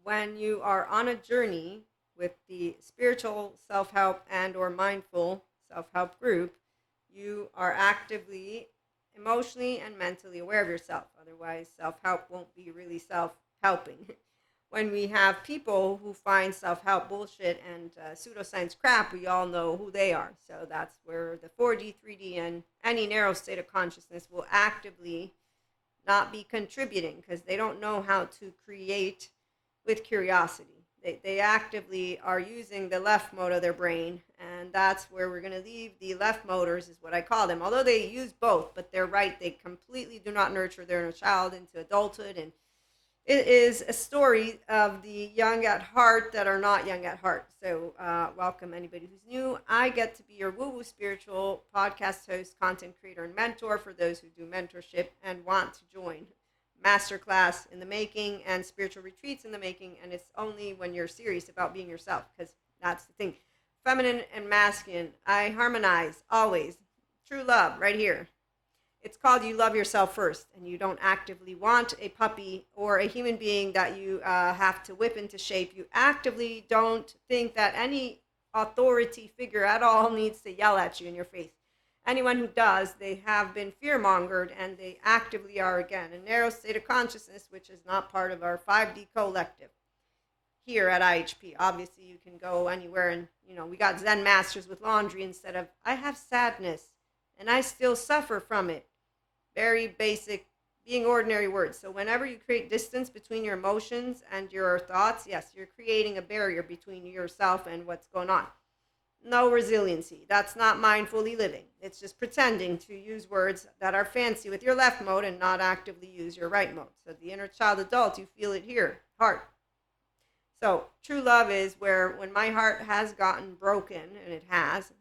when you are on a journey with the spiritual self-help and or mindful self-help group, you are actively emotionally and mentally aware of yourself. Otherwise, self-help won't be really self-helping. When we have people who find self-help bullshit and pseudoscience crap, we all know who they are. So that's where the 4D, 3D, and any narrow state of consciousness will actively not be contributing because they don't know how to create with curiosity. They actively are using the left mode of their brain, and that's where we're going to leave the left motors, is what I call them. Although they use both, but they're right, they completely do not nurture their inner child into adulthood. And it is a story of the young at heart that are not young at heart. So welcome anybody who's new. I get to be your woo-woo spiritual podcast host, content creator, and mentor for those who do mentorship and want to join masterclass in the making and spiritual retreats in the making. And it's only when you're serious about being yourself, because that's the thing. Feminine and masculine, I harmonize always. True love right here. It's called you love yourself first, and you don't actively want a puppy or a human being that you have to whip into shape. You actively don't think that any authority figure at all needs to yell at you in your face. Anyone who does, they have been fear-mongered, and they actively are, again, a narrow state of consciousness, which is not part of our 5D collective here at IHP. Obviously, you can go anywhere, and, we got Zen masters with laundry instead of, I have sadness, and I still suffer from it. Very basic, being ordinary words. So whenever you create distance between your emotions and your thoughts, yes, you're creating a barrier between yourself and what's going on. No resiliency. That's not mindfully living. It's just pretending to use words that are fancy with your left mode and not actively use your right mode. So the inner child adult, you feel it here, heart. So true love is where, when my heart has gotten broken, and it has,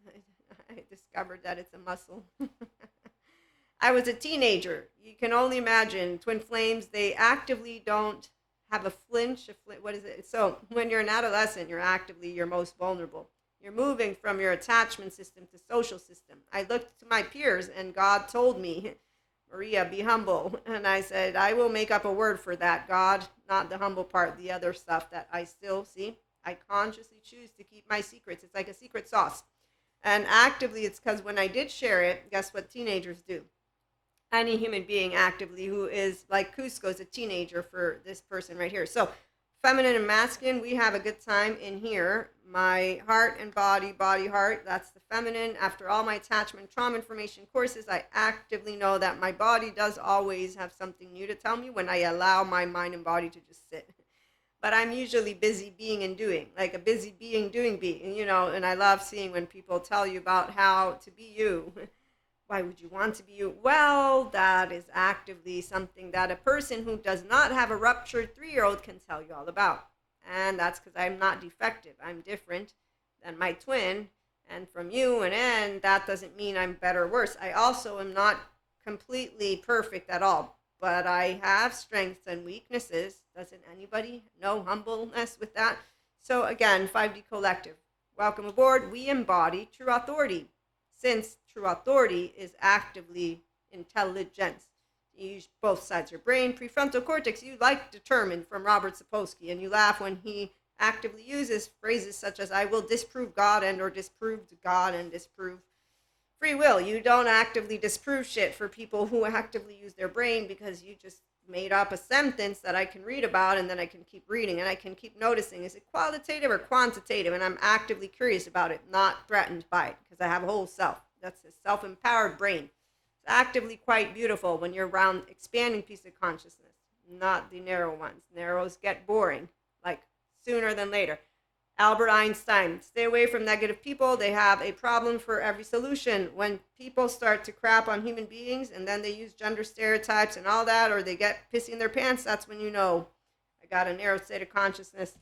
I discovered that it's a muscle. I was a teenager. You can only imagine twin flames. They actively don't have a flinch. What is it? So when you're an adolescent, you're actively your most vulnerable. You're moving from your attachment system to social system. I looked to my peers, and God told me, Maria, be humble. And I said, I will make up a word for that, God, not the humble part, the other stuff that I still see. I consciously choose to keep my secrets. It's like a secret sauce. And actively, it's because when I did share it, guess what teenagers do? Any human being actively who is like Cusco is a teenager for this person right here. So feminine and masculine, we have a good time in here. My heart and body, heart, that's the feminine. After all my attachment trauma information courses, I actively know that my body does always have something new to tell me when I allow my mind and body to just sit. But I'm usually busy being and doing, like a busy being, doing, and I love seeing when people tell you about how to be you. Why would you want to be you? Well, that is actively something that a person who does not have a ruptured 3-year-old can tell you all about. And that's because I'm not defective. I'm different than my twin and from you, and that doesn't mean I'm better or worse. I also am not completely perfect at all, but I have strengths and weaknesses. Doesn't anybody know humbleness with that? So again, 5D collective. Welcome aboard. We embody true authority. Since true authority is actively intelligence. You use both sides of your brain. Prefrontal cortex, you like determined from Robert Sapolsky, and you laugh when he actively uses phrases such as, I will disprove God and or disprove God and disprove free will. You don't actively disprove shit for people who actively use their brain, because you just made up a sentence that I can read about, and then I can keep reading, and I can keep noticing, is it qualitative or quantitative? And I'm actively curious about it, not threatened by it, because I have a whole self. That's a self-empowered brain. It's actively quite beautiful when you're around expanding piece of consciousness, not the narrow ones. Narrows get boring, like sooner than later. Albert Einstein, stay away from negative people. They have a problem for every solution. When people start to crap on human beings and then they use gender stereotypes and all that, or they get pissy in their pants, that's when you know I got a narrow state of consciousness.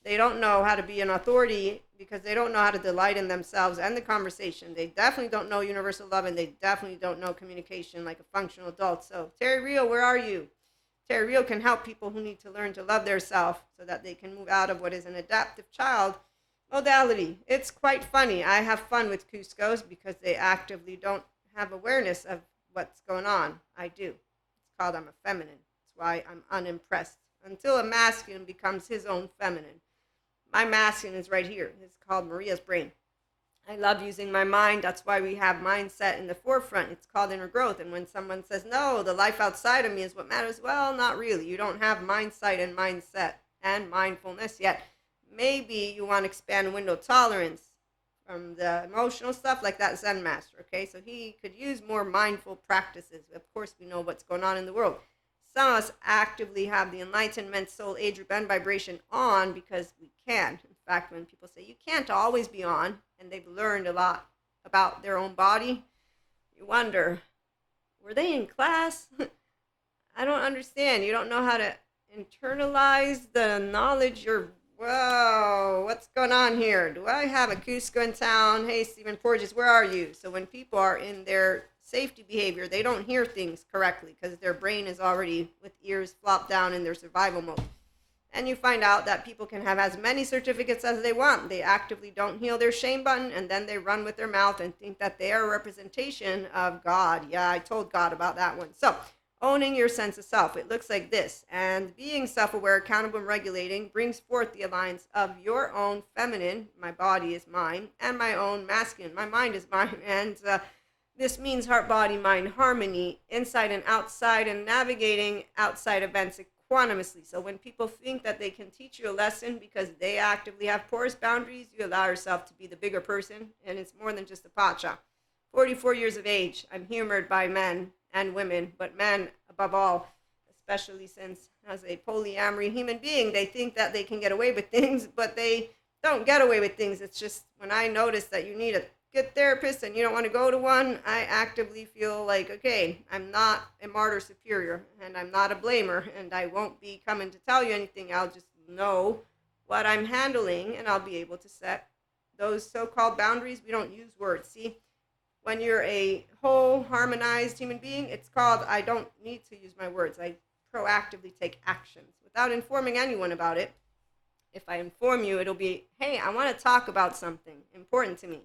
They don't know how to be an authority because they don't know how to delight in themselves and the conversation. They definitely don't know universal love, and they definitely don't know communication like a functional adult. So Terry Real, where are you? Terry Real can help people who need to learn to love their self so that they can move out of what is an adaptive child modality. It's quite funny. I have fun with Cuscos because they actively don't have awareness of what's going on. I do. It's called I'm a feminine. That's why I'm unimpressed. until a masculine becomes his own feminine. My masculine is right here. It's called Maria's brain. I love using my mind. That's why we have mindset in the forefront. It's called inner growth. And when someone says, no, the life outside of me is what matters, well, not really. You don't have mindsight and mindset and mindfulness yet. Maybe you want to expand window tolerance from the emotional stuff like that Zen master, okay? So he could use more mindful practices. Of course, we know what's going on in the world. Some of us actively have the enlightenment, soul, age, group, and vibration on because we can. In fact, when people say you can't always be on, and they've learned a lot about their own body, you wonder, were they in class? I don't understand. You don't know how to internalize the knowledge you're, whoa, what's going on here? Do I have a Cusco in town? Hey, Stephen Porges, where are you? So when people are in their safety behavior, they don't hear things correctly because their brain is already with ears flopped down in their survival mode. And you find out that people can have as many certificates as they want. They actively don't heal their shame button, and then they run with their mouth and think that they are a representation of God. Yeah, I told God about that one. So, owning your sense of self. It looks like this. And being self-aware, accountable, and regulating brings forth the alliance of your own feminine, my body is mine, and my own masculine, my mind is mine. And this means heart, body, mind harmony, inside and outside, and navigating outside events equanimously. So when people think that they can teach you a lesson because they actively have porous boundaries, you allow yourself to be the bigger person, and it's more than just a pacha. 44 years of age, I'm humored by men and women, but men above all, especially since as a polyamory human being, they think that they can get away with things, but they don't get away with things. It's just when I notice that you need a good therapist and you don't want to go to one, I actively feel like, okay, I'm not a martyr superior and I'm not a blamer and I won't be coming to tell you anything. I'll just know what I'm handling and I'll be able to set those so-called boundaries. We don't use words. See, when you're a whole harmonized human being, it's called I don't need to use my words. I proactively take actions without informing anyone about it. If I inform you, it'll be, hey, I want to talk about something important to me.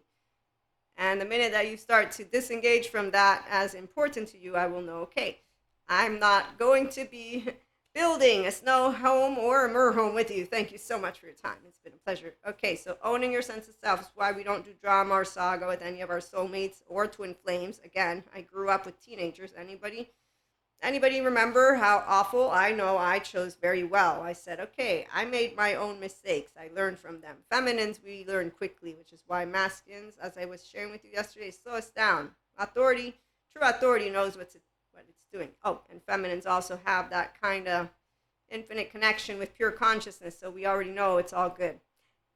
And the minute that you start to disengage from that as important to you, I will know, okay, I'm not going to be building a snow home or a mer home with you. Thank you so much for your time. It's been a pleasure. Okay, so owning your sense of self is why we don't do drama or saga with any of our soulmates or twin flames. Again, I grew up with teenagers. Anybody remember how awful? I know I chose very well. I said, okay, I made my own mistakes. I learned from them. Feminines, we learn quickly, which is why masculines, as I was sharing with you yesterday, slow us down. Authority, true authority knows what it's doing. Oh, and feminines also have that kind of infinite connection with pure consciousness, so we already know it's all good.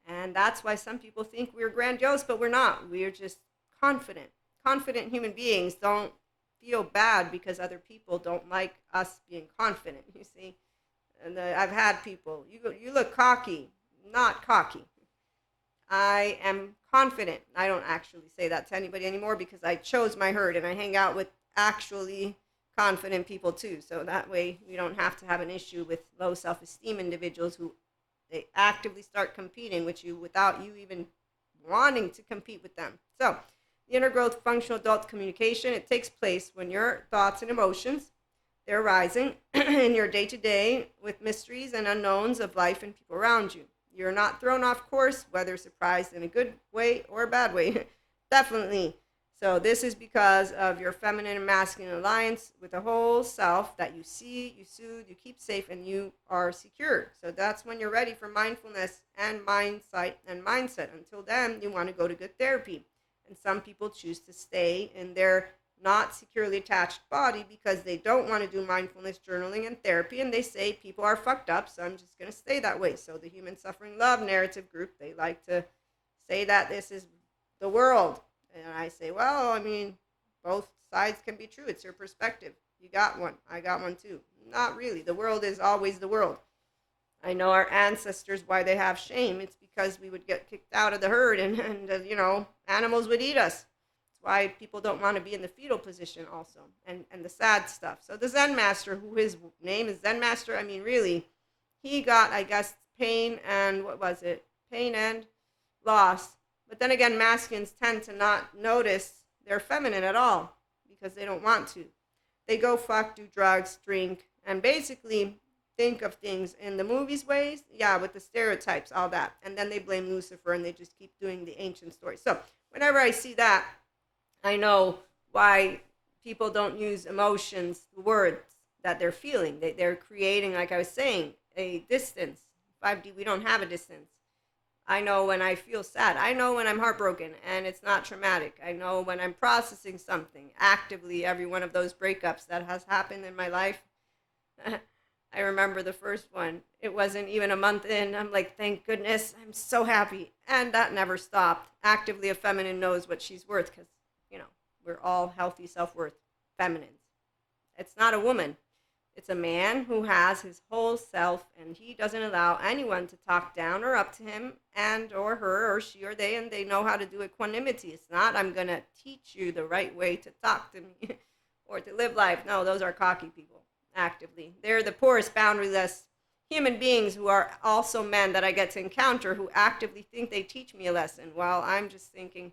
And that's why some people think we're grandiose, but we're not. We're just confident. Confident human beings don't feel bad because other people don't like us being confident, you see. And I've had people, you look cocky. Not cocky. I am confident. I don't actually say that to anybody anymore because I chose my herd and I hang out with actually confident people too. So that way we don't have to have an issue with low self-esteem individuals who they actively start competing with you without you even wanting to compete with them. So the inner growth functional adult communication, it takes place when your thoughts and emotions, they're rising in your day-to-day with mysteries and unknowns of life and people around you. You're not thrown off course, whether surprised in a good way or a bad way. Definitely. So this is because of your feminine and masculine alliance with the whole self that you see, you soothe, you keep safe, and you are secure. So that's when you're ready for mindfulness and mindsight and mindset. Until then, you want to go to good therapy. And some people choose to stay in their not securely attached body because they don't want to do mindfulness journaling and therapy. And they say people are fucked up, so I'm just going to stay that way. So the human suffering love narrative group, they like to say that this is the world. And I say, well, I mean, both sides can be true. It's your perspective. You got one. I got one too. Not really. The world is always the world. I know our ancestors, why they have shame. It's because we would get kicked out of the herd and animals would eat us. That's why people don't want to be in the fetal position also, and the sad stuff. So the Zen master, who his name is Zen master, I mean, really, he got, I guess, pain and, pain and loss. But then again, masculines tend to not notice they're feminine at all because they don't want to. They go fuck, do drugs, drink, and basically think of things in the movies ways, yeah, with the stereotypes, all that. And then they blame Lucifer and they just keep doing the ancient story. So whenever I see that, I know why people don't use emotions, words that they're feeling. They're creating, like I was saying, a distance. 5D, we don't have a distance. I know when I feel sad. I know when I'm heartbroken and it's not traumatic. I know when I'm processing something actively. Every one of those breakups that has happened in my life, I remember the first one. It wasn't even a month in. I'm like, thank goodness. I'm so happy. And that never stopped. Actively, a feminine knows what she's worth because, you know, we're all healthy, self-worth feminines. It's not a woman. It's a man who has his whole self and he doesn't allow anyone to talk down or up to him and or her or she or they, and they know how to do equanimity. It's not, I'm going to teach you the right way to talk to me or to live life. No, those are cocky people actively. They're the poorest, boundaryless human beings who are also men that I get to encounter who actively think they teach me a lesson while I'm just thinking,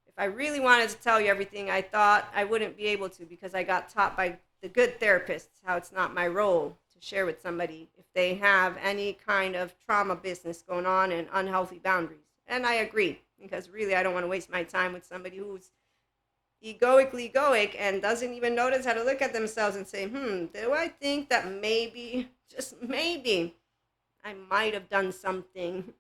if I really wanted to tell you everything I thought, I wouldn't be able to because I got taught by the good therapists how it's not my role to share with somebody if they have any kind of trauma business going on and unhealthy boundaries. And I agree because really I don't want to waste my time with somebody who's egoic and doesn't even notice how to look at themselves and say, do I think that maybe, just maybe, I might have done something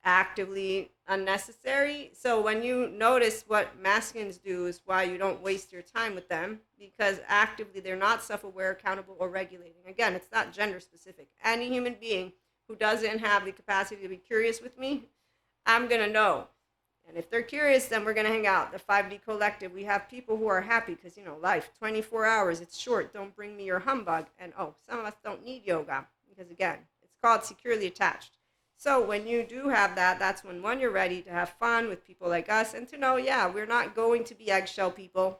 actively unnecessary. So when you notice what masculines do is why you don't waste your time with them because actively they're not self-aware, accountable, or regulating. Again, it's not gender specific. Any human being who doesn't have the capacity to be curious with me, I'm going to know. And if they're curious, then we're going to hang out. The 5D collective, we have people who are happy because, you know, life, 24 hours, it's short. Don't bring me your humbug. And, some of us don't need yoga because, again, it's called securely attached. So when you do have that, that's when, one, you're ready to have fun with people like us and to know, yeah, we're not going to be eggshell people,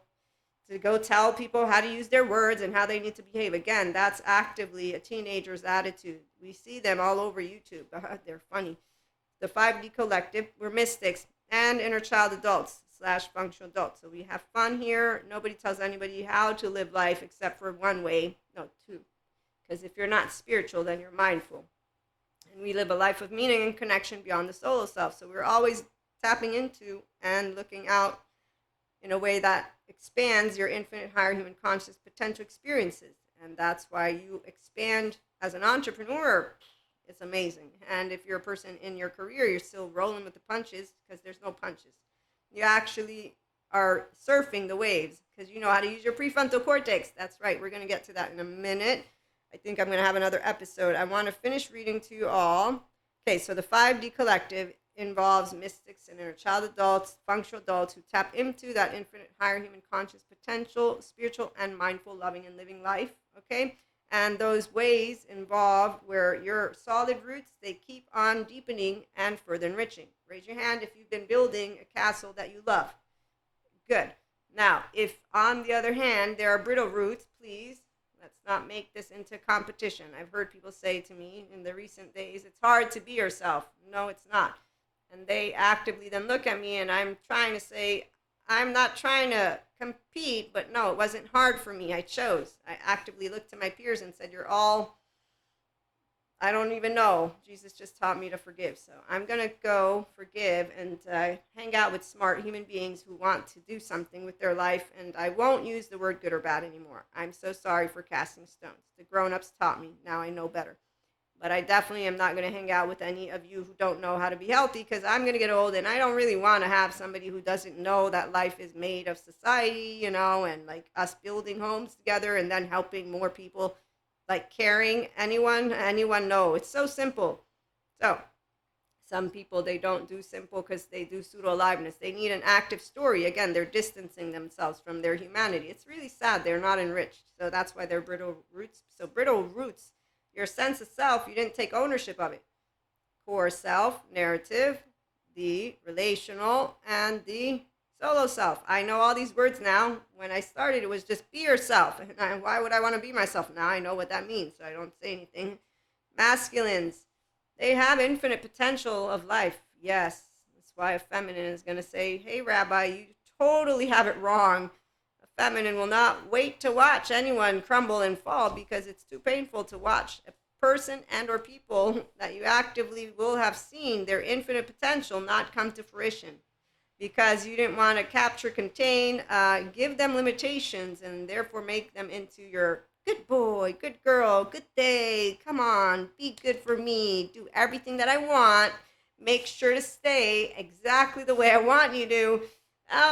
to go tell people how to use their words and how they need to behave. Again, that's actively a teenager's attitude. We see them all over YouTube. They're funny. The 5D collective, we're mystics and inner child adults / functional adults. So we have fun here. Nobody tells anybody how to live life except for one way. No, two. Because if you're not spiritual, then you're mindful. And we live a life of meaning and connection beyond the solo self. So we're always tapping into and looking out in a way that expands your infinite higher human conscious potential experiences. And that's why you expand as an entrepreneur. It's amazing. And if you're a person in your career, you're still rolling with the punches because there's no punches. You actually are surfing the waves because you know how to use your prefrontal cortex. That's right. We're going to get to that in a minute. I think I'm going to have another episode. I want to finish reading to you all. Okay, so the 5D collective involves mystics and inner child adults, functional adults who tap into that infinite higher human conscious potential, spiritual and mindful, loving and living life. Okay? And those ways involve where your solid roots, they keep on deepening and further enriching. Raise your hand if you've been building a castle that you love. Good. Now, if on the other hand, there are brittle roots, please, let's not make this into competition. I've heard people say to me in the recent days, it's hard to be yourself. No, it's not. And they actively then look at me and I'm trying to say, I'm not trying to compete, but no, it wasn't hard for me. I chose. I actively looked to my peers and said, you're all, I don't even know. Jesus just taught me to forgive. So I'm going to go forgive and hang out with smart human beings who want to do something with their life. And I won't use the word good or bad anymore. I'm so sorry for casting stones. The grown-ups taught me. Now I know better. But I definitely am not going to hang out with any of you who don't know how to be healthy because I'm going to get old and I don't really want to have somebody who doesn't know that life is made of society, you know, and like us building homes together and then helping more people, like caring. Anyone know. It's so simple. So some people, they don't do simple because they do pseudo-aliveness. They need an active story. Again, they're distancing themselves from their humanity. It's really sad. They're not enriched. So that's why they're brittle roots. So brittle roots, your sense of self, you didn't take ownership of it. Core self, narrative, the relational, and the solo self. I know all these words now. When I started, it was just be yourself. And why would I want to be myself? Now I know what that means, so I don't say anything. Masculines, they have infinite potential of life. Yes, that's why a feminine is going to say, hey, Rabbi, you totally have it wrong. A feminine will not wait to watch anyone crumble and fall because it's too painful to watch a person and or people that you actively will have seen their infinite potential not come to fruition because you didn't want to capture, contain, give them limitations, and therefore make them into your good boy, good girl, good day, come on, be good for me, do everything that I want, make sure to stay exactly the way I want you to.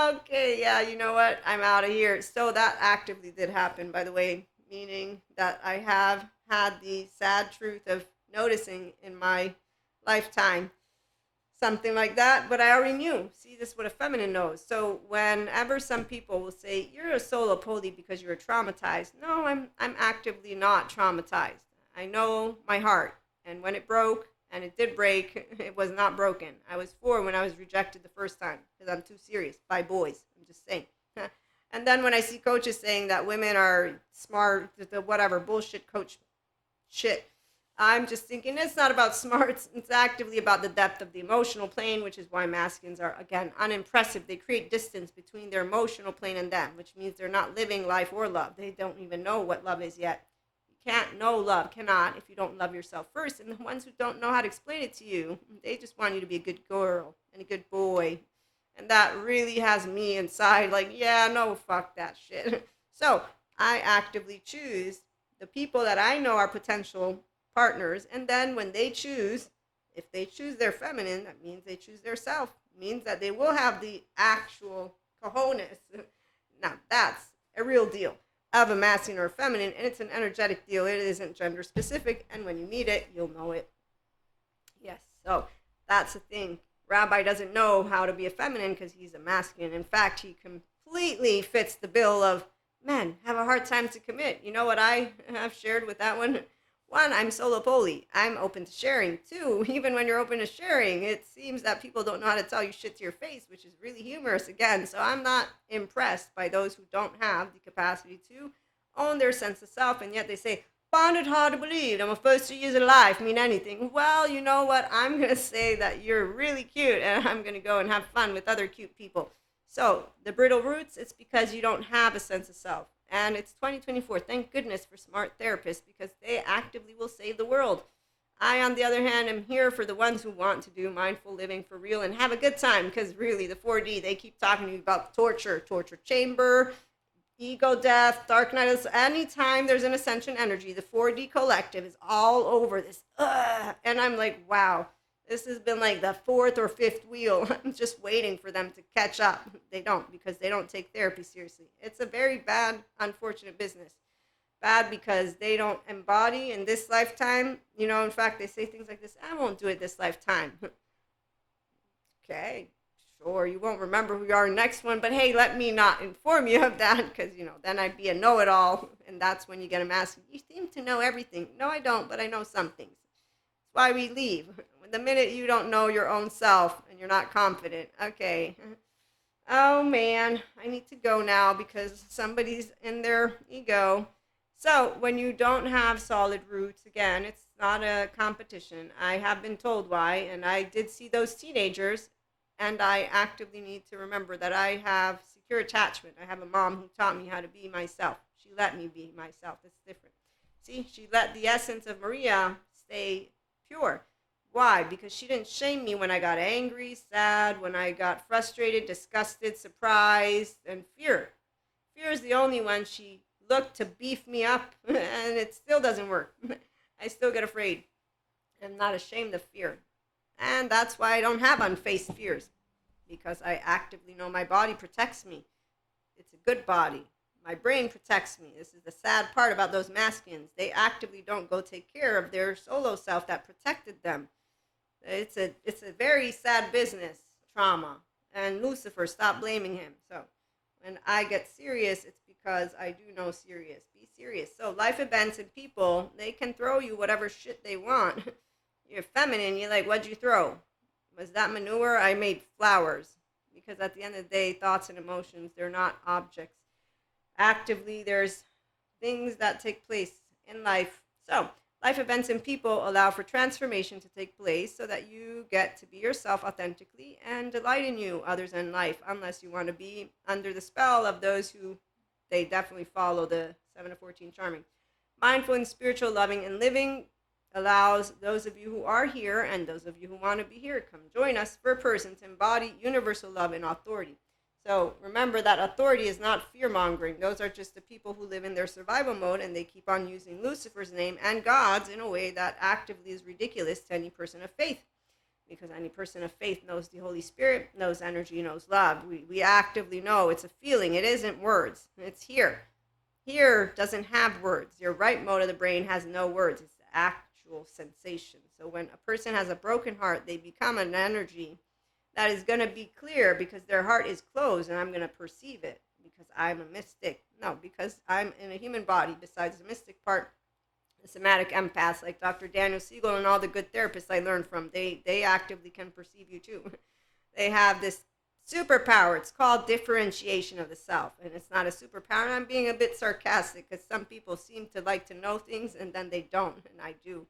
Okay, yeah, you know what? I'm out of here. So that actively did happen, by the way, meaning that I have had the sad truth of noticing in my lifetime something like that, but I already knew. See, this is what a feminine knows. So whenever some people will say you're a solo poly because you're traumatized, no, I'm actively not traumatized. I know my heart, and when it broke, and it did break, it was not broken. I was 4 when I was rejected the first time because I'm too serious by boys. I'm just saying. And then when I see coaches saying that women are smart, the whatever bullshit coach shit, I'm just thinking it's not about smarts. It's actively about the depth of the emotional plane, which is why masculines are, again, unimpressive. They create distance between their emotional plane and them, which means they're not living life or love. They don't even know what love is yet. You can't know love, cannot, if you don't love yourself first. And the ones who don't know how to explain it to you, they just want you to be a good girl and a good boy. And that really has me inside like, yeah, no, fuck that shit. So I actively choose the people that I know are potential partners, and then when they choose, if they choose their feminine, that means they choose their self. It means that they will have the actual cojones. Now that's a real deal of a masculine or feminine, and it's an energetic deal. It isn't gender specific, and when you meet it, you'll know it. Yes, so that's the thing. Rabbi doesn't know how to be a feminine because he's a masculine. In fact, he completely fits the bill of men have a hard time to commit. You know what I have shared with that one? One, I'm solo poly. I'm open to sharing. Two, even when you're open to sharing, it seems that people don't know how to tell you shit to your face, which is really humorous again. So I'm not impressed by those who don't have the capacity to own their sense of self, and yet they say, found it hard to believe that my first 2 years of life mean anything. Well, you know what? I'm going to say that you're really cute, and I'm going to go and have fun with other cute people. So the brittle roots, it's because you don't have a sense of self. And it's 2024. Thank goodness for smart therapists because they actively will save the world. I, on the other hand, am here for the ones who want to do mindful living for real and have a good time because really the 4D, they keep talking to you about torture chamber, ego death, dark night. Anytime there's an ascension energy, the 4D collective is all over this. And I'm like, wow, this has been like the 4th or 5th wheel. I'm just waiting for them to catch up. They don't, because they don't take therapy seriously. It's a very bad, unfortunate business. Bad because they don't embody in this lifetime. You know, in fact, they say things like this, I won't do it this lifetime. Okay, sure, you won't remember who you are next one, but hey, let me not inform you of that because, you know, then I'd be a know-it-all, and that's when you get a mask. You seem to know everything. No, I don't, but I know some things. That's why we leave. The minute you don't know your own self and you're not confident, okay, oh man, I need to go now because somebody's in their ego. So when you don't have solid roots, again, it's not a competition. I have been told why, and I did see those teenagers, and I actively need to remember that I have secure attachment. I have a mom who taught me how to be myself. She let me be myself. It's different. See, she let the essence of Maria stay pure. Why? Because she didn't shame me when I got angry, sad, when I got frustrated, disgusted, surprised, and fear. Fear is the only one she looked to beef me up, and it still doesn't work. I still get afraid. I'm not ashamed of fear. And that's why I don't have unfaced fears, because I actively know my body protects me. It's a good body. My brain protects me. This is the sad part about those masculines. They actively don't go take care of their solo self that protected them. It's a very sad business, trauma. And Lucifer, stop blaming him. So when I get serious, it's because I do know serious. Be serious. So life events and people, they can throw you whatever shit they want. You're feminine. You're like, what'd you throw? Was that manure? I made flowers. Because at the end of the day, thoughts and emotions, they're not objects. Actively, there's things that take place in life. So life events and people allow for transformation to take place so that you get to be yourself authentically and delight in you, others, and life, unless you want to be under the spell of those who they definitely follow the 7 to 14 charming. Mindful and spiritual, loving and living allows those of you who are here and those of you who want to be here, come join us for a person to embody universal love and authority. So remember that authority is not fear-mongering. Those are just the people who live in their survival mode, and they keep on using Lucifer's name and God's in a way that actively is ridiculous to any person of faith. Because any person of faith knows the Holy Spirit, knows energy, knows love. We actively know it's a feeling. It isn't words. It's here. Here doesn't have words. Your right mode of the brain has no words. It's the actual sensation. So when a person has a broken heart, they become an energy that is going to be clear because their heart is closed, and I'm going to perceive it because I'm a mystic. No, because I'm in a human body besides the mystic part. The somatic empaths like Dr. Daniel Siegel and all the good therapists I learned from, they actively can perceive you too. They have this superpower. It's called differentiation of the self, and it's not a superpower. And I'm being a bit sarcastic because some people seem to like to know things and then they don't, and I do.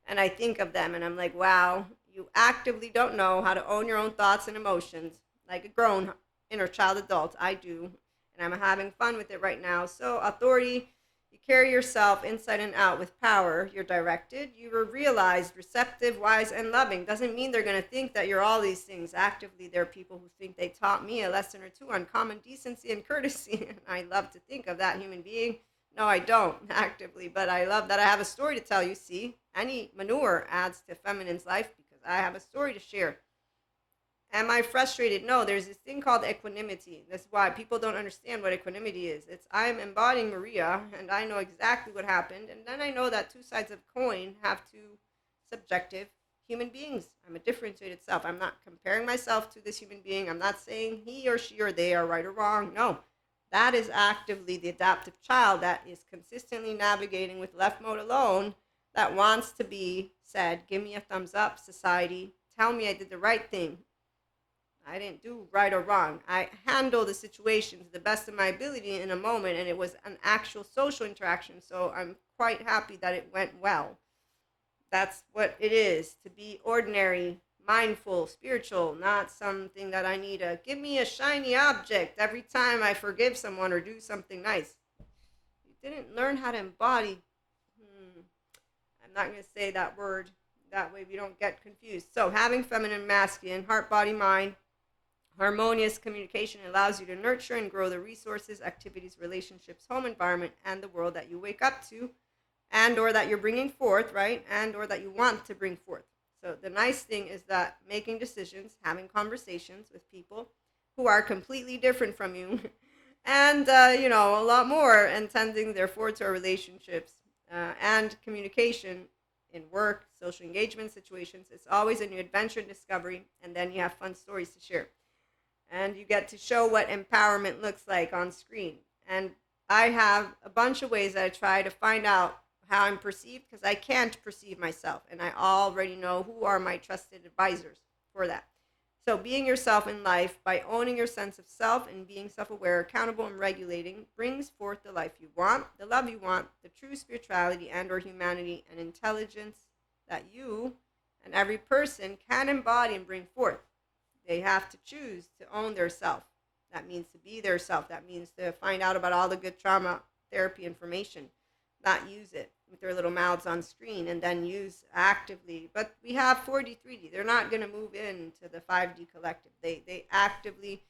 And I think of them and I'm like, wow, you actively don't know how to own your own thoughts and emotions like a grown inner child adult. I do, and I'm having fun with it right now. So authority, you carry yourself inside and out with power. You're directed, you are realized, receptive, wise, and loving. Doesn't mean they're going to think that you're all these things. Actively, there are people who think they taught me a lesson or two on common decency and courtesy. And I love to think of that human being. No, I don't actively, but I love that I have a story to tell you. See, any manure adds to feminine's life because I have a story to share. Am I frustrated? No, there's this thing called equanimity. That's why people don't understand what equanimity is. It's I'm embodying Maria, and I know exactly what happened, and then I know that two sides of coin have two subjective human beings. I'm a differentiated self. I'm not comparing myself to this human being. I'm not saying he or she or they are right or wrong. No, that is actively the adaptive child that is consistently navigating with left mode alone, that wants to be said, give me a thumbs up, society. Tell me I did the right thing. I didn't do right or wrong. I handled the situation to the best of my ability in a moment, and it was an actual social interaction. So I'm quite happy that it went well. That's what it is, to be ordinary, mindful, spiritual, not something that I need to give me a shiny object every time I forgive someone or do something nice. You didn't learn how to embody. I'm not going to say that word. That way we don't get confused. So having feminine, masculine, heart, body, mind, harmonious communication allows you to nurture and grow the resources, activities, relationships, home environment, and the world that you wake up to, and or that you're bringing forth, right? And or that you want to bring forth. So the nice thing is that making decisions, having conversations with people who are completely different from you, and a lot more, and tending therefore to our relationships and communication in work, social engagement situations. It's always a new adventure and discovery, and then you have fun stories to share. And you get to show what empowerment looks like on screen. And I have a bunch of ways that I try to find out how I'm perceived, because I can't perceive myself, and I already know who are my trusted advisors for that. So being yourself in life by owning your sense of self and being self-aware, accountable, and regulating brings forth the life you want, the love you want, the true spirituality and or humanity and intelligence that you and every person can embody and bring forth. They have to choose to own their self. That means to be their self. That means to find out about all the good trauma therapy information, not use it with their little mouths on screen, and then use actively. But we have 4D, 3D. They're not going to move into the 5D collective. They actively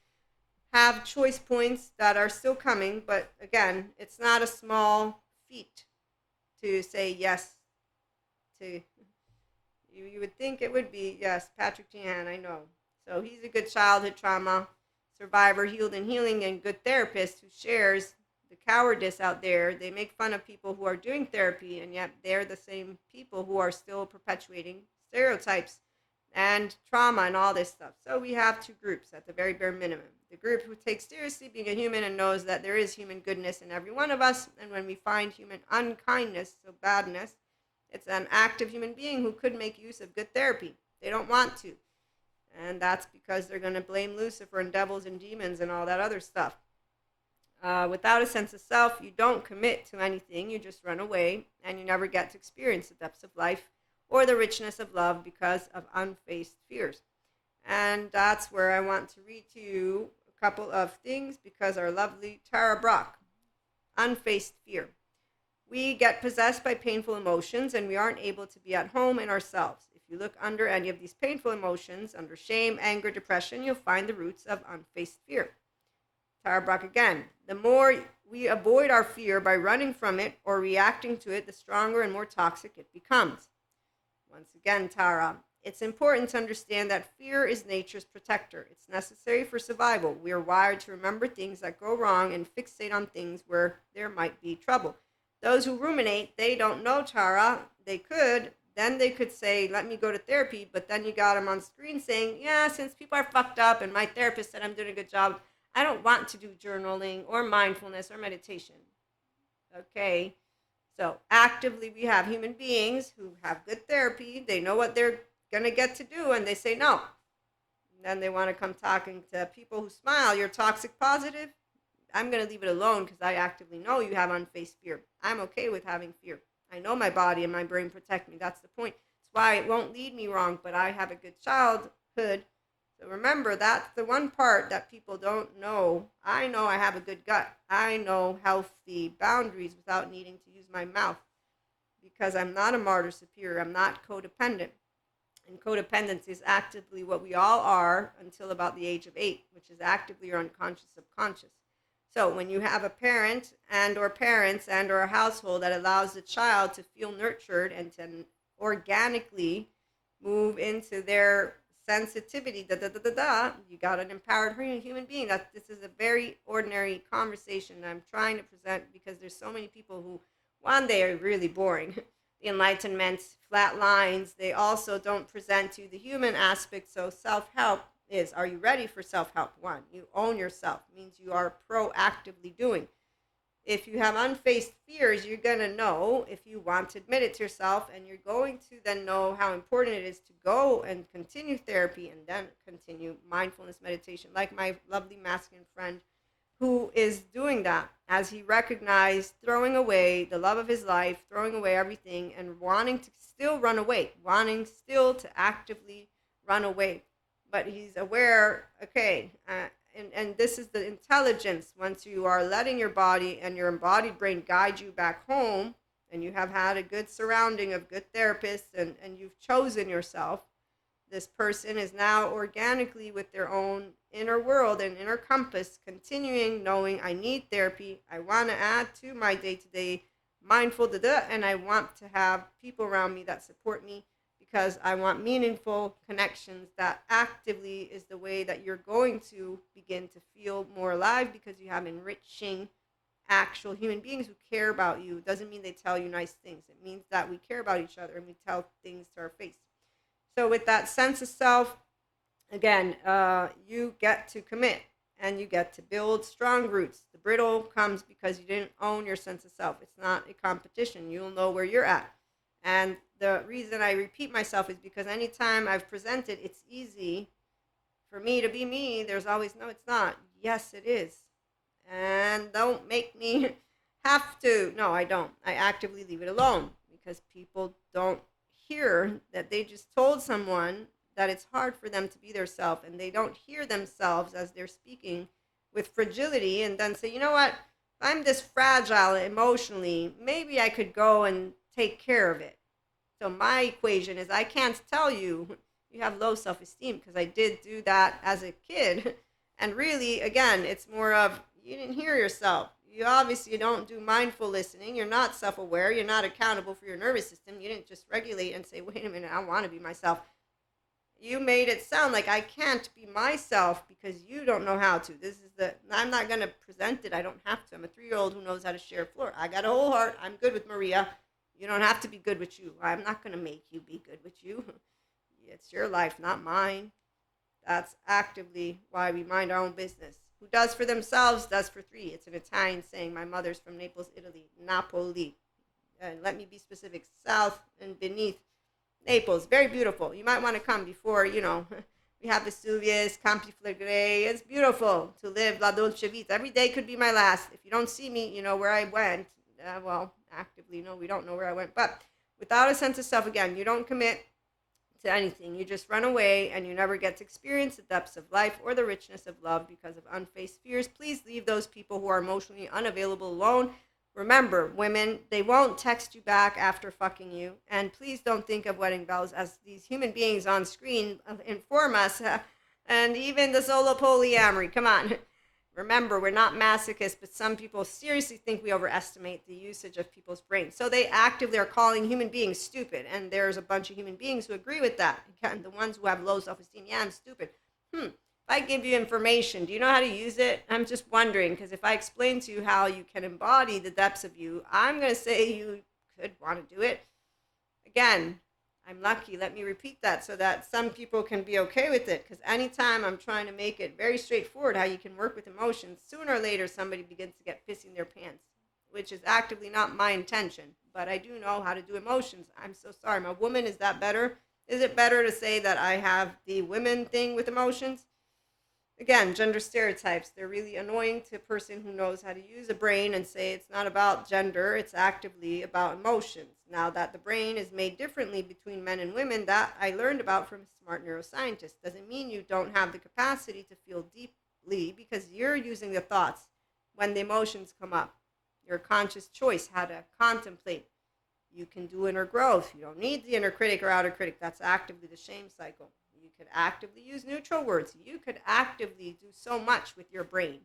have choice points that are still coming, but again, it's not a small feat to say yes to. You would think it would be, yes, Patrick Jehan, I know. So he's a good childhood trauma survivor, healed and healing, and good therapist who shares the cowardice out there. They make fun of people who are doing therapy, and yet they're the same people who are still perpetuating stereotypes and trauma and all this stuff. So we have two groups at the very bare minimum. The group who takes seriously being a human and knows that there is human goodness in every one of us, and when we find human unkindness, so badness, it's an active human being who could make use of good therapy. They don't want to. And that's because they're going to blame Lucifer and devils and demons and all that other stuff. Without a sense of self, you don't commit to anything. You just run away, and you never get to experience the depths of life or the richness of love because of unfaced fears. And that's where I want to read to you a couple of things, because our lovely Tara Brock unfaced fear. We get possessed by painful emotions and we aren't able to be at home in ourselves. If you look under any of these painful emotions, under shame, anger, depression, you'll find the roots of unfaced fear. Tara Brach again. The more we avoid our fear by running from it or reacting to it, the stronger and more toxic it becomes. Once again, Tara, it's important to understand that fear is nature's protector. It's necessary for survival. We are wired to remember things that go wrong and fixate on things where there might be trouble. Those who ruminate, they don't know, Tara. They could. Then they could say, let me go to therapy. But then you got them on screen saying, yeah, since people are fucked up and my therapist said I'm doing a good job, I don't want to do journaling or mindfulness or meditation. Okay. So actively, we have human beings who have good therapy. They know what they're going to get to do, and they say no. And then they want to come talking to people who smile. You're toxic positive. I'm going to leave it alone because I actively know you have unfaced fear. I'm okay with having fear. I know my body and my brain protect me. That's the point. It's why it won't lead me wrong, but I have a good childhood. So remember, that's the one part that people don't know. I know I have a good gut. I know healthy boundaries without needing to use my mouth because I'm not a martyr superior. I'm not codependent. And codependence is actively what we all are until about the age of 8, which is actively your unconscious subconscious. So when you have a parent and or parents and or a household that allows the child to feel nurtured and to organically move into their sensitivity, you got an empowered human being. That this is a very ordinary conversation I'm trying to present because there's so many people who, one, they are really boring. The Enlightenment, flat lines, they also don't present to the human aspect. So self-help is, are you ready for self-help? One, you own yourself, means you are proactively doing. If you have unfaced fears, you're going to know if you want to admit it to yourself, and you're going to then know how important it is to go and continue therapy and then continue mindfulness meditation, like my lovely masculine friend who is doing that as he recognized throwing away the love of his life, throwing away everything and wanting to still run away, wanting still to actively run away. But he's aware, okay, and this is the intelligence. Once you are letting your body and your embodied brain guide you back home, and you have had a good surrounding of good therapists, and you've chosen yourself, this person is now organically with their own inner world and inner compass, continuing knowing I need therapy. I want to add to my day-to-day mindful, and I want to have people around me that support me because I want meaningful connections. That actively is the way that you're going to begin to feel more alive because you have enriching actual human beings who care about you. It doesn't mean they tell you nice things. It means that we care about each other and we tell things to our face. So with that sense of self, again, you get to commit and you get to build strong roots. The brittle comes because you didn't own your sense of self. It's not a competition. You'll know where you're at. And the reason I repeat myself is because anytime I've presented, it's easy for me to be me. There's always, no, it's not. Yes, it is. And don't make me have to. No, I don't. I actively leave it alone because people don't hear that they just told someone that it's hard for them to be their self, and they don't hear themselves as they're speaking with fragility and then say, you know what, I'm this fragile emotionally, maybe I could go and take care of it. So my equation is I can't tell you you have low self-esteem because I did do that as a kid. And really, again, it's more of you didn't hear yourself. You obviously don't do mindful listening. You're not self-aware. You're not accountable for your nervous system. You didn't just regulate and say, wait a minute, I want to be myself. You made it sound like I can't be myself because you don't know how to. I'm not going to present it. I don't have to. I'm a 3-year-old who knows how to share a floor. I got a whole heart. I'm good with Maria. You don't have to be good with you. I'm not going to make you be good with you. It's your life, not mine. That's actively why we mind our own business. Who does for themselves does for three. It's an Italian saying. My mother's from Naples, Italy. Napoli. And let me be specific. South and beneath Naples. Very beautiful. You might want to come before, we have Vesuvius, Campi Flegrei. It's beautiful to live La Dolce Vita. Every day could be my last. If you don't see me, you know where I went. Actively, no, we don't know where I went. But without a sense of self, again, you don't commit to anything. You just run away and you never get to experience the depths of life or the richness of love because of unfaced fears. Please leave those people who are emotionally unavailable alone. Remember, women, they won't text you back after fucking you. And please don't think of wedding bells as these human beings on screen inform us. And even the solo polyamory. Come on. Remember, we're not masochists, but some people seriously think we overestimate the usage of people's brains. So they actively are calling human beings stupid. And there's a bunch of human beings who agree with that. Again, the ones who have low self-esteem, yeah, I'm stupid. If I give you information, do you know how to use it? I'm just wondering, because if I explain to you how you can embody the depths of you, I'm going to say you could want to do it. Again, I'm lucky. Let me repeat that so that some people can be okay with it. Because anytime I'm trying to make it very straightforward how you can work with emotions, sooner or later somebody begins to get pissing their pants, which is actively not my intention. But I do know how to do emotions. I'm so sorry. I'm a woman. Is that better? Is it better to say that I have the women thing with emotions? Again, gender stereotypes, they're really annoying to a person who knows how to use a brain and say it's not about gender, it's actively about emotions. Now that the brain is made differently between men and women, that I learned about from a smart neuroscientist, doesn't mean you don't have the capacity to feel deeply because you're using the thoughts when the emotions come up. Your conscious choice how to contemplate. You can do inner growth. You don't need the inner critic or outer critic. That's actively the shame cycle. You could actively use neutral words. You could actively do so much with your brain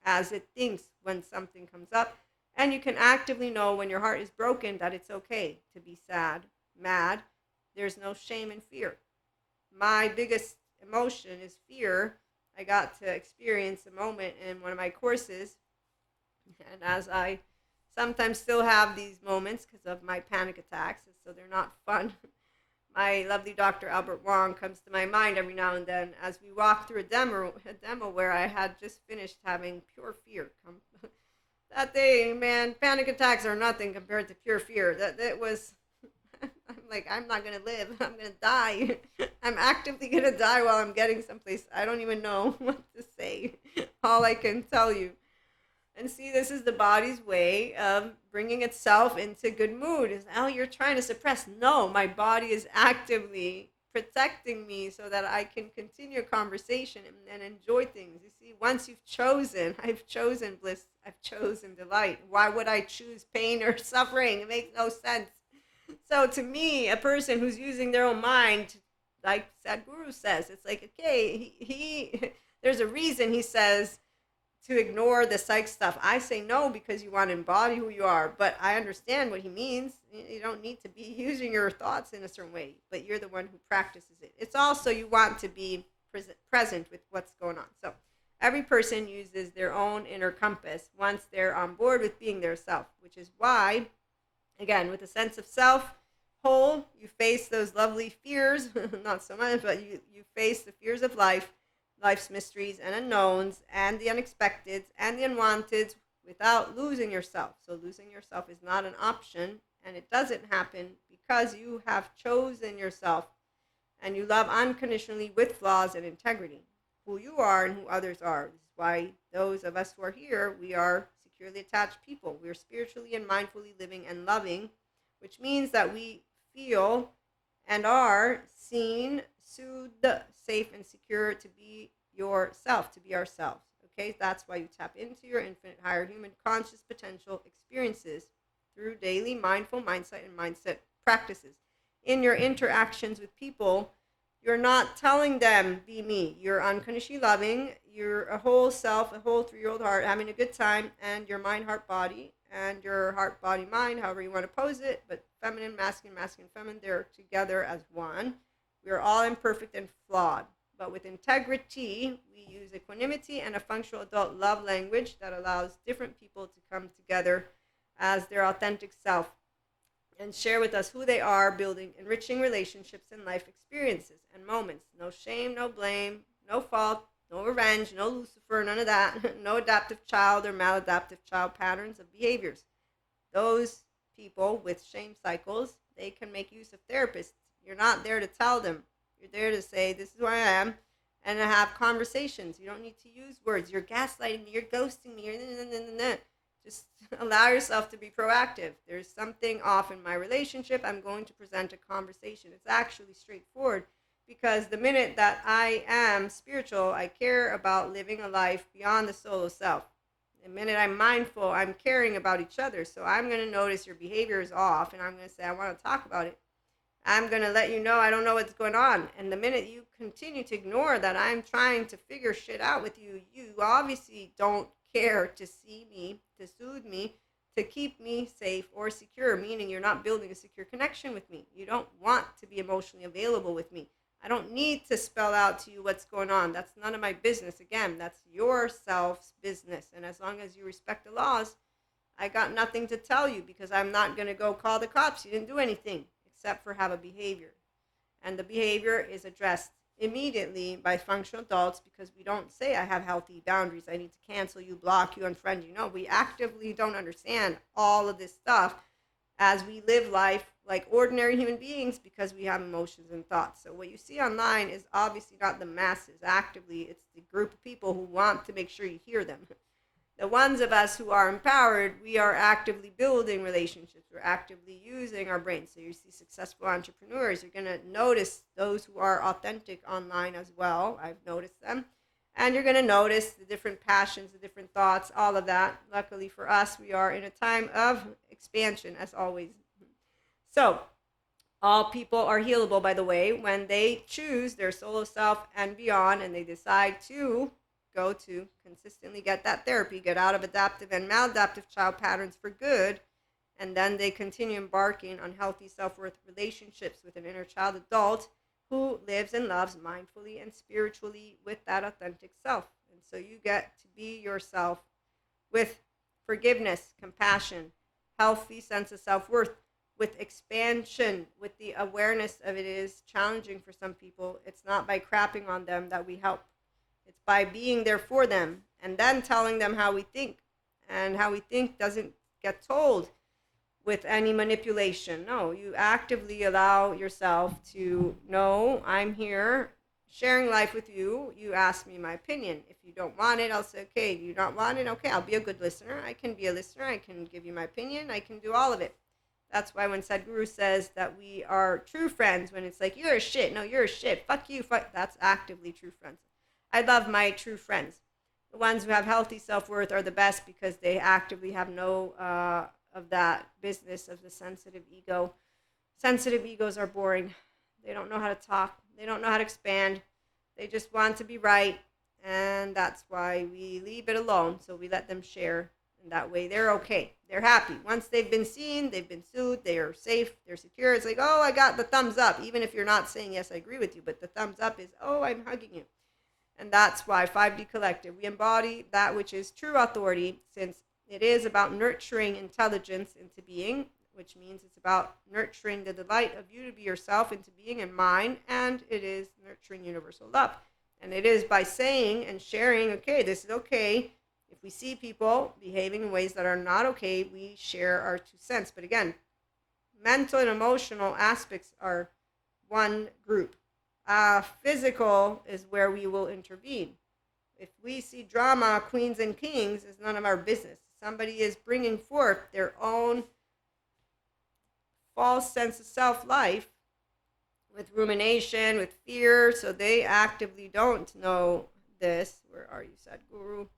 as it thinks when something comes up. And you can actively know when your heart is broken that it's okay to be sad, mad. There's no shame and fear. My biggest emotion is fear. I got to experience a moment in one of my courses. And as I sometimes still have these moments because of my panic attacks, so they're not fun. My lovely Dr. Albert Wong comes to my mind every now and then as we walk through a demo where I had just finished having pure fear. That day, man, panic attacks are nothing compared to pure fear. That was, I'm like, I'm not gonna live. I'm gonna die. I'm actively gonna die while I'm getting someplace. I don't even know what to say. All I can tell you. And see, this is the body's way of bringing itself into good mood. Is, oh, you're trying to suppress. No, my body is actively protecting me so that I can continue a conversation and enjoy things. You see, once you've chosen, I've chosen bliss, I've chosen delight. Why would I choose pain or suffering? It makes no sense. So to me, a person who's using their own mind, like Sadhguru says, it's like, okay, he there's a reason he says, to ignore the psych stuff. I say no because you want to embody who you are, but I understand what he means. You don't need to be using your thoughts in a certain way, but you're the one who practices it. It's also you want to be present with what's going on. So every person uses their own inner compass once they're on board with being their self, which is why, again, with a sense of self whole, you face those lovely fears, not so much, but you face the fears of life, life's mysteries and unknowns, and the unexpected and the unwanted without losing yourself. So losing yourself is not an option, and it doesn't happen because you have chosen yourself and you love unconditionally with flaws and integrity, who you are and who others are. This is why those of us who are here, we are securely attached people. We are spiritually and mindfully living and loving, which means that we feel and are seen, soothed, safe, and secure to be yourself, to be ourselves. Okay, that's why you tap into your infinite higher human conscious potential experiences through daily mindful mindset and mindset practices. In your interactions with people, you're not telling them, be me. You're unconditionally loving. You're a whole self, a whole 3-year-old heart, having a good time, and your mind, heart, body, and your heart, body, mind, however you want to pose it, but feminine, masculine, feminine, they're together as one. We are all imperfect and flawed, but with integrity, we use equanimity and a functional adult love language that allows different people to come together as their authentic self and share with us who they are, building enriching relationships and life experiences and moments. No shame, no blame, no fault, no revenge, no Lucifer, none of that. No adaptive child or maladaptive child patterns of behaviors. Those people with shame cycles, they can make use of therapists. You're not there to tell them. You're there to say, this is who I am, and to have conversations. You don't need to use words. You're gaslighting me. You're ghosting me. Just allow yourself to be proactive. There's something off in my relationship. I'm going to present a conversation. It's actually straightforward because the minute that I am spiritual, I care about living a life beyond the solo self. The minute I'm mindful, I'm caring about each other. So I'm going to notice your behavior is off, and I'm going to say, I want to talk about it. I'm going to let you know I don't know what's going on. And the minute you continue to ignore that I'm trying to figure shit out with you, you obviously don't care to see me, to soothe me, to keep me safe or secure, meaning you're not building a secure connection with me. You don't want to be emotionally available with me. I don't need to spell out to you what's going on. That's none of my business. Again, that's your self's business. And as long as you respect the laws, I got nothing to tell you, because I'm not going to go call the cops. You didn't do anything except for have a behavior. And the behavior is addressed immediately by functional adults, because we don't say I have healthy boundaries. I need to cancel you, block you, unfriend you. No, we actively don't understand all of this stuff as we live life like ordinary human beings, because we have emotions and thoughts. So what you see online is obviously not the masses. Actively, it's the group of people who want to make sure you hear them. The ones of us who are empowered, we are actively building relationships. We're actively using our brains. So you see successful entrepreneurs. You're going to notice those who are authentic online as well. I've noticed them. And you're going to notice the different passions, the different thoughts, all of that. Luckily for us, we are in a time of expansion, as always. So all people are healable, by the way, when they choose their solo self and beyond, and they decide to go to consistently get that therapy, get out of adaptive and maladaptive child patterns for good, and then they continue embarking on healthy self-worth relationships with an inner child adult who lives and loves mindfully and spiritually with that authentic self. And so you get to be yourself with forgiveness, compassion, healthy sense of self-worth, with expansion, with the awareness of it is challenging for some people. It's not by crapping on them that we help. It's by being there for them and then telling them how we think. And how we think doesn't get told with any manipulation. No, you actively allow yourself to know, I'm here sharing life with you. You ask me my opinion. If you don't want it, I'll say, okay, do you not want it? Okay, I'll be a good listener. I can be a listener. I can give you my opinion. I can do all of it. That's why when Sadhguru says that we are true friends, when it's like, you're a shit, no, you're a shit, fuck you, fuck, that's actively true friends. I love my true friends. The ones who have healthy self-worth are the best, because they actively have no of that business of the sensitive ego. Sensitive egos are boring. They don't know how to talk. They don't know how to expand. They just want to be right. And that's why we leave it alone. So we let them share. And that way they're okay. They're happy. Once they've been seen, they've been soothed, they are safe, they're secure. It's like, oh, I got the thumbs up. Even if you're not saying, yes, I agree with you. But the thumbs up is, oh, I'm hugging you. And that's why 5D Collective, we embody that which is true authority, since it is about nurturing intelligence into being, which means it's about nurturing the delight of you to be yourself into being and mind, and it is nurturing universal love. And it is by saying and sharing, okay, this is okay. If we see people behaving in ways that are not okay, we share our 2 cents. But again, mental and emotional aspects are one group. Physical is where we will intervene. If we see drama, queens and kings, it's none of our business. Somebody is bringing forth their own false sense of self-life with rumination, with fear, so they actively don't know this. Where are you, Sadhguru?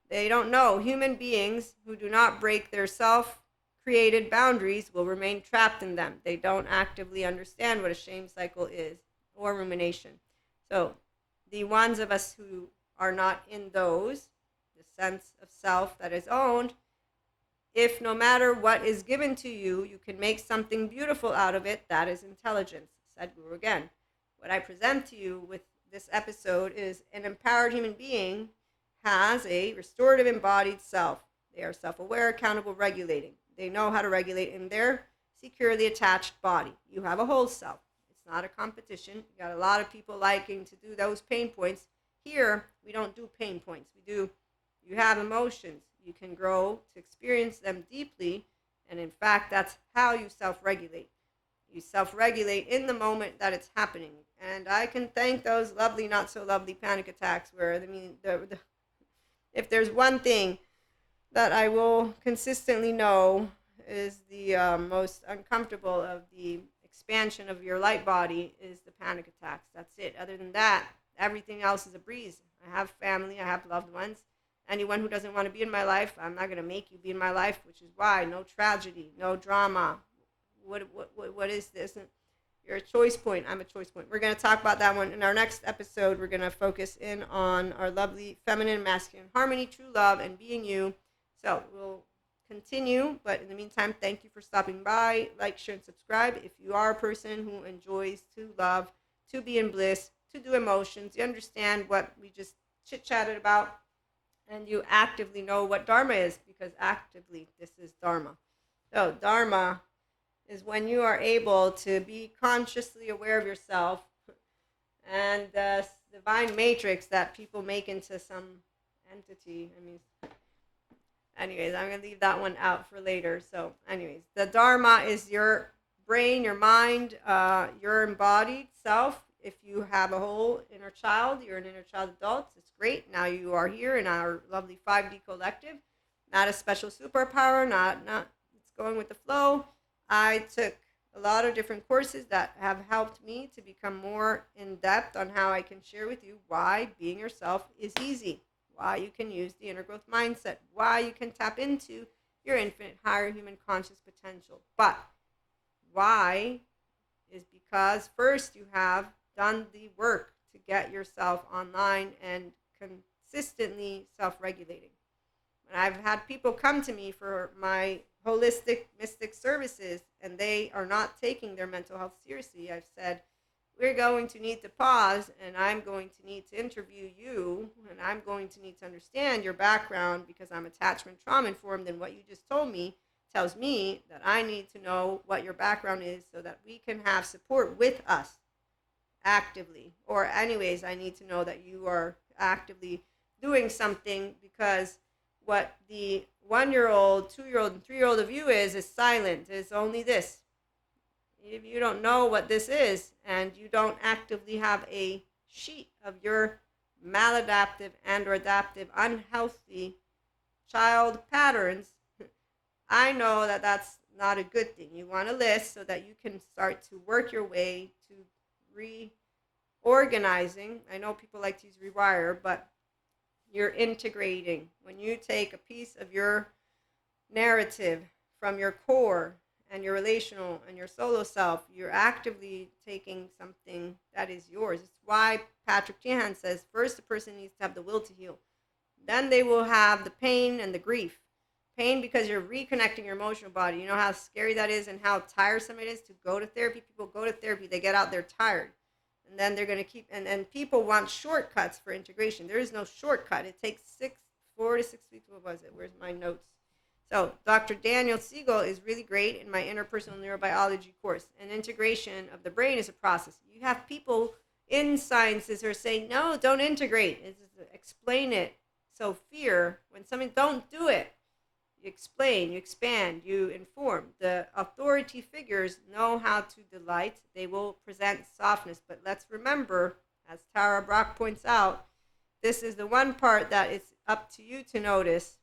They don't know. Human beings who do not break their self-created boundaries will remain trapped in them. They don't actively understand what a shame cycle is, or rumination. So the ones of us who are not in those, the sense of self that is owned, if no matter what is given to you, you can make something beautiful out of it, that is intelligence. Sadhguru again. What I present to you with this episode is an empowered human being has a restorative embodied self. They are self-aware, accountable, regulating. They know how to regulate in their securely attached body. You have a whole self. It's not a competition. You got a lot of people liking to do those pain points. Here, we don't do pain points. You have emotions. You can grow to experience them deeply. And in fact, that's how you self-regulate. You self-regulate in the moment that it's happening. And I can thank those lovely, not so lovely panic attacks where, if there's one thing that I will consistently know is the most uncomfortable of the expansion of your light body is the panic attacks. That's it. Other than that, everything else is a breeze. I have family, I have loved ones. Anyone who doesn't want to be in my life, I'm not going to make you be in my life, which is why no tragedy, no drama. What is this? You're a choice point. I'm a choice point. We're going to talk about that one in our next episode. We're going to focus in on our lovely feminine, masculine harmony, true love, and being you. So we'll continue. But in the meantime, thank you for stopping by. Like, share, and subscribe. If you are a person who enjoys to love, to be in bliss, to do emotions, you understand what we just chit-chatted about, and you actively know what Dharma is, because actively this is Dharma. So Dharma is when you are able to be consciously aware of yourself, and the divine matrix that people make into some entity. Anyways, I'm going to leave that one out for later. So anyways, the Dharma is your brain, your mind, your embodied self. If you have a whole inner child, you're an inner child adult, it's great. Now you are here in our lovely 5D collective. Not a special superpower, not it's going with the flow. I took a lot of different courses that have helped me to become more in depth on how I can share with you why being yourself is easy, why you can use the inner growth mindset, why you can tap into your infinite higher human conscious potential. But why is because first you have done the work to get yourself online and consistently self-regulating. When I've had people come to me for my holistic mystic services and they are not taking their mental health seriously, I've said, we're going to need to pause, and I'm going to need to interview you, and I'm going to need to understand your background, because I'm attachment trauma informed, and what you just told me tells me that I need to know what your background is so that we can have support with us actively. Or anyways, I need to know that you are actively doing something, because what the 1-year-old, 2-year-old, and 3-year-old of you is silent. It's only this. If you don't know what this is, and you don't actively have a sheet of your maladaptive and or adaptive unhealthy child patterns, I know that that's not a good thing. You want a list so that you can start to work your way to reorganizing. I know people like to use rewire, but you're integrating. When you take a piece of your narrative from your core and your relational and your solo self, you're actively taking something that is yours. It's why Patrick Teahan says first the person needs to have the will to heal. Then they will have the pain and the grief. Pain because you're reconnecting your emotional body. You know how scary that is and how tiresome it is to go to therapy? People go to therapy, they get out, they're tired. And then they're going to keep, and people want shortcuts for integration. There is no shortcut. It takes 4 to 6 weeks. What was it? Where's my notes? So Dr. Daniel Siegel is really great in my interpersonal neurobiology course. And integration of the brain is a process. You have people in sciences who are saying, no, don't integrate. It's just explain it. So fear, when something, don't do it. You explain, you expand, you inform. The authority figures know how to delight. They will present softness. But let's remember, as Tara Brach points out, this is the one part that it's up to you to notice.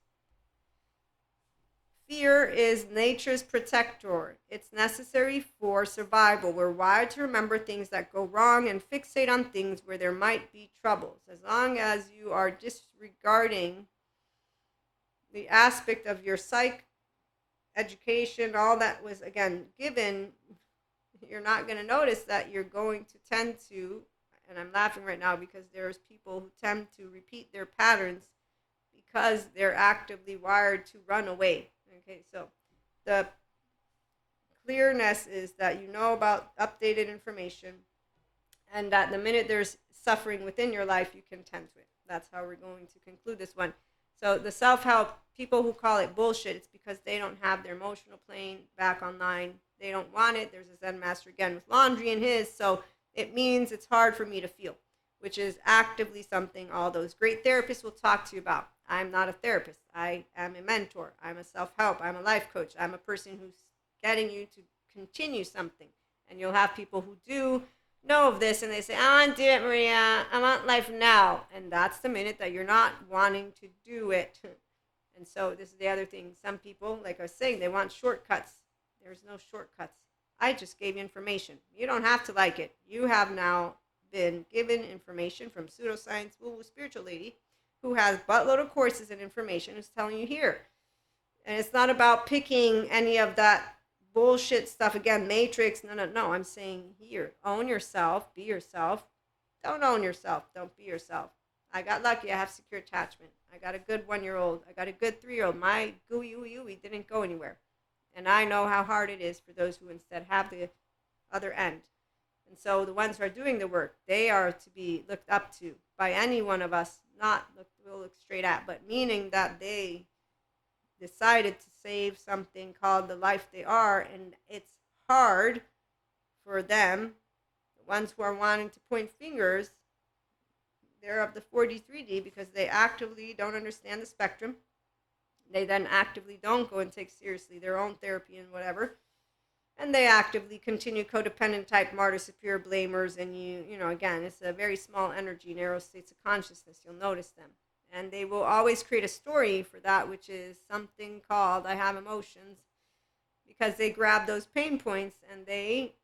Fear is nature's protector. It's necessary for survival. We're wired to remember things that go wrong and fixate on things where there might be troubles. As long as you are disregarding the aspect of your psych education, all that was, again, given, you're not going to notice that you're going to tend to, and I'm laughing right now because there's people who tend to repeat their patterns because they're actively wired to run away. Okay, so the clearness is that you know about updated information, and that the minute there's suffering within your life, you can tend to it. That's how we're going to conclude this one. So the self-help, people who call it bullshit, it's because they don't have their emotional plane back online. They don't want it. There's a Zen master, again, with laundry in his, so it means it's hard for me to feel, which is actively something all those great therapists will talk to you about. I'm not a therapist. I am a mentor. I'm a self-help. I'm a life coach. I'm a person who's getting you to continue something. And you'll have people who do know of this and they say, I want to do it, Maria. I want life now. And that's the minute that you're not wanting to do it. And so this is the other thing. Some people, like I was saying, they want shortcuts. There's no shortcuts. I just gave you information. You don't have to like it. You have now been given information from pseudoscience, woo-woo spiritual lady, who has buttload of courses and information is telling you here. And it's not about picking any of that bullshit stuff again, matrix. No. I'm saying here, own yourself, be yourself. Don't own yourself. Don't be yourself. I got lucky. I have secure attachment. I got a good 1-year-old. I got a good 3-year-old. My gooey ooey ooey didn't go anywhere. And I know how hard it is for those who instead have the other end. And so the ones who are doing the work, they are to be looked up to by any one of us, not we'll look straight at, but meaning that they decided to save something called the life they are, and it's hard for them, the ones who are wanting to point fingers, they're of the 43D because they actively don't understand the spectrum. They then actively don't go and take seriously their own therapy and whatever. And they actively continue codependent type martyr, superior blamers. And you know, again, it's a very small energy, narrow states of consciousness. You'll notice them. And they will always create a story for that, which is something called I have emotions, because they grab those pain points and they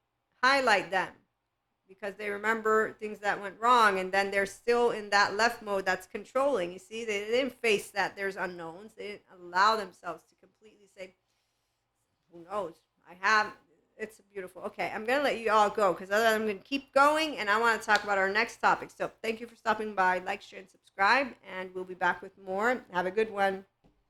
highlight them because they remember things that went wrong, and then they're still in that left mode that's controlling. You see, they didn't face that there's unknowns. They didn't allow themselves to completely say, who knows? It's beautiful. Okay, I'm going to let you all go because otherwise I'm going to keep going, and I want to talk about our next topic. So thank you for stopping by. Like, share, and subscribe, and we'll be back with more. Have a good one.